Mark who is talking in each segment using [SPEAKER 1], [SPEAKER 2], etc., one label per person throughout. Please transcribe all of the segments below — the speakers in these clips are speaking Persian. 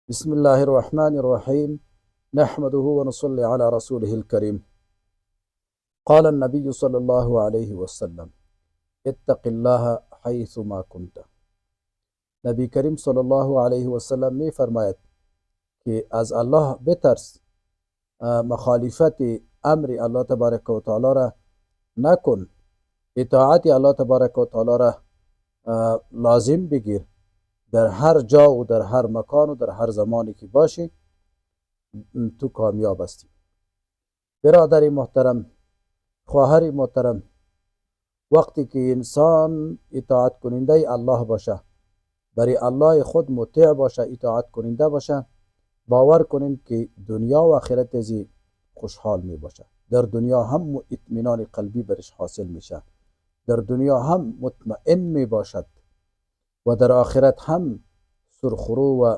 [SPEAKER 1] بسم الله الرحمن الرحيم. نحمده ونصلي على رسوله الكريم. قال النبي صلى الله عليه وسلم: اتق الله حيث ما كنت. نبی کریم صلی الله علیه و سلم می فرماید که از الله بترس، مخالفت امر الله تبارک و تعالی را نکن، اطاعت الله تبارک و تعالی را لازم بگیر. در هر جا و در هر مکان و در هر زمانی که باشی تو کامیاب هستی. برادر محترم، خواهر محترم، وقتی که انسان اطاعت کننده الله باشه، برای الله خود مطیع باشه، اطاعت کننده باشه، باور کنین که دنیا و آخرت ازی خوشحال می باشه. در دنیا هم اطمینان قلبی برش حاصل میشه، در دنیا هم مطمئن می باشد و در آخرت هم سرخرو و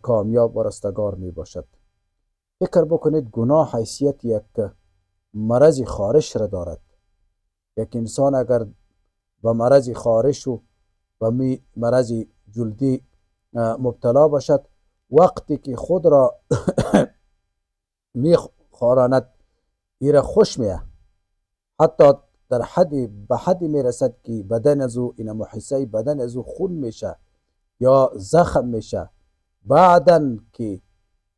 [SPEAKER 1] کامیاب و رستگار می باشد. فکر بکنید گناه حیثیت یک مرض خارش را دارد. یک انسان اگر به مرض خارش و به مرض جلدی مبتلا باشد، وقتی که خود را می خاراند ایره خوش میه، حتی در به حدی می رسد که بدن ازو این محیصه بدن ازو خون میشه یا زخم میشه. بعدن که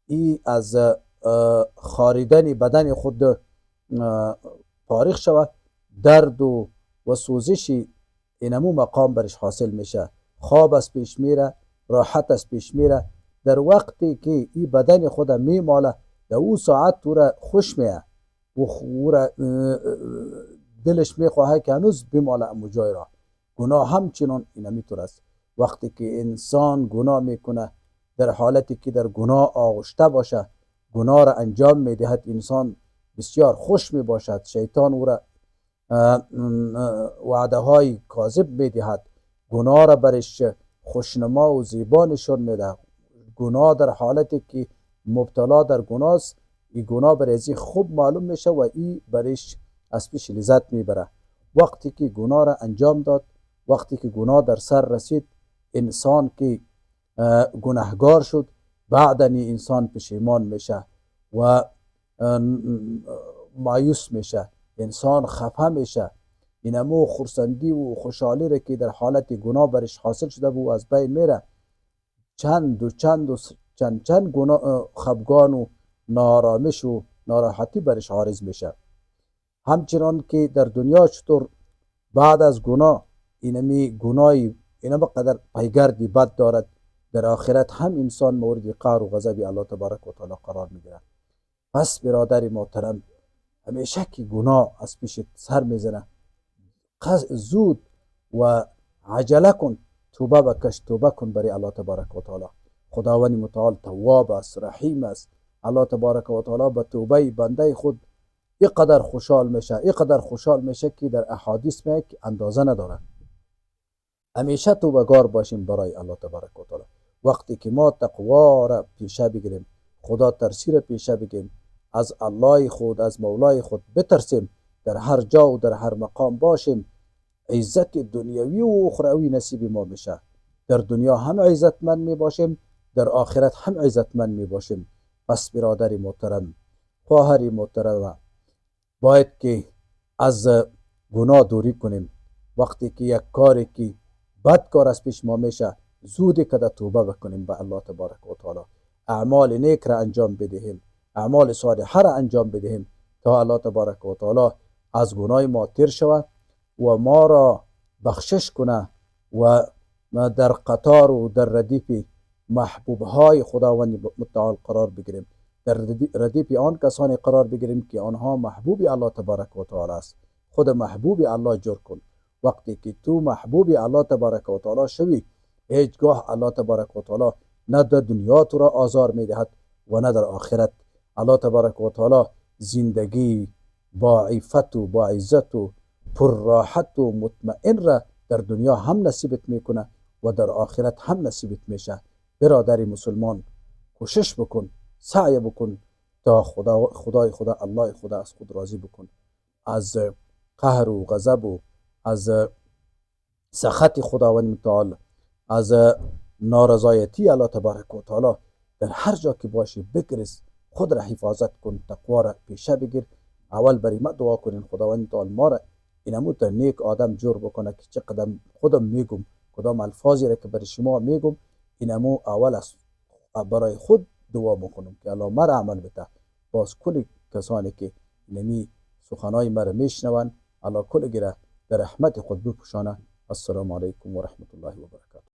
[SPEAKER 1] ای از خاریدن بدن خود فارغ شود، درد و سوزشی اینمو مقام برش حاصل میشه، خواب از پیش میره، راحت از پیش میره. در وقتی که ای بدن خود میماله، در او ساعت تو را خوش میه و دلش میخواه که هنوز بماله امو جای را. گناه همچنان اینمیطور است. وقتی که انسان گناه میکنه، در حالتی که در گناه آغشته باشه، گناه را انجام میدهد، انسان بسیار خوش میباشد. شیطان او را وعده های کاذب میدهد، گناه را برش خوشنما و زیبا نشون میده. گناه در حالتی که مبتلا در گناه است، این گناه برای خوب معلوم میشه و این برش از پیش لذت میبره. وقتی که گناه را انجام داد، وقتی که گناه در سر رسید، انسان که گناهگار شد، بعدن انسان پشیمان میشه و مایوس میشه، انسان خفه میشه. اینمو خرسندی و خوشحالی را که در حالت گناه برش حاصل شده بود از بین میره. چند گناه خفگان و نارامش و ناراحتی برش عارض میشه. همچنان که در دنیا چطور بعد از گناه گناهی اینم قدر پیگردی بد دارد، در آخرت هم انسان مورد قهر و غضب الله تبارک و تعالی قرار میگیرد. پس برادر محترم، همیشه که گناه از پیش سر میزنه، زود و عجله کن، توبه بکش، توبه کن برای الله تبارک و تعالی. خداوند متعال تواب است، رحیم است. الله تبارک و تعالی به توبه بنده خود اینقدر خوشحال میشه که در احادیث میگه که اندازه نداره. همیشه توبه‌گار باشیم برای الله تبارک و تعالی. وقتی که ما تقوا را پیشه بگیریم، خدا ترسی را پیشه بگیریم، از الله خود، از مولای خود بترسیم، در هر جا و در هر مقام باشیم، عزت دنیوی و اخروی نصیب ما میشه. در دنیا هم عزتمند می باشیم، در آخرت هم عزتمند می باشیم. پس برادر محترم، خواهر محترم، باید که از گناه دوری کنیم. وقتی که یک کاری که بد کار از پیش ما میشه، زودی که توبه بکنیم به الله تبارک و تعالی، اعمال نیک را انجام بدهیم، اعمال صالحه را انجام بدهیم تا الله تبارک و تعالی از گناه ما تیر شود و ما را بخشش کنه و ما در قطار و در ردیف محبوب های خداوند متعال قرار بگیریم، در ردیف آن کسانی قرار بگیریم که آنها محبوب الله تبارک و تعالی است. خود محبوب الله جور کن. وقتی که تو محبوب الله تبارک و تعالی شوی، هیچگاه الله تبارک و تعالی نه در دنیا تو را آزار میدهد و نه در آخرت. الله تبارک و تعالی زندگی با عفت و با عزت و پر راحت و مطمئن را در دنیا هم نصیبت میکنه و در آخرت هم نصیبت میشه. برادر مسلمان، کوشش بکن، سعی بکن تا خدا الله خدا از خود راضی بکن، از قهر و غضب و از سخط خداوند متعال، از نارضایتی الله تبارک و تعالی در هر جا که باشی بگرز، خود را حفاظت کن، تقوا را پیشه بگیر. اول برای ما دعا کنین خداوند تعالی ما را اینمو در نیک آدم جور بکنه که چه قدم خودم میگم کدام الفاظی را که برای شما میگم اینمو اول از برای خود دعا بکنم که الله مرا عمل بده. باز کل کسانی که نمی سخنای مرا میشنوند الله کل گره در رحمت خود بپوشانه. السلام علیکم و رحمت الله و برکاته.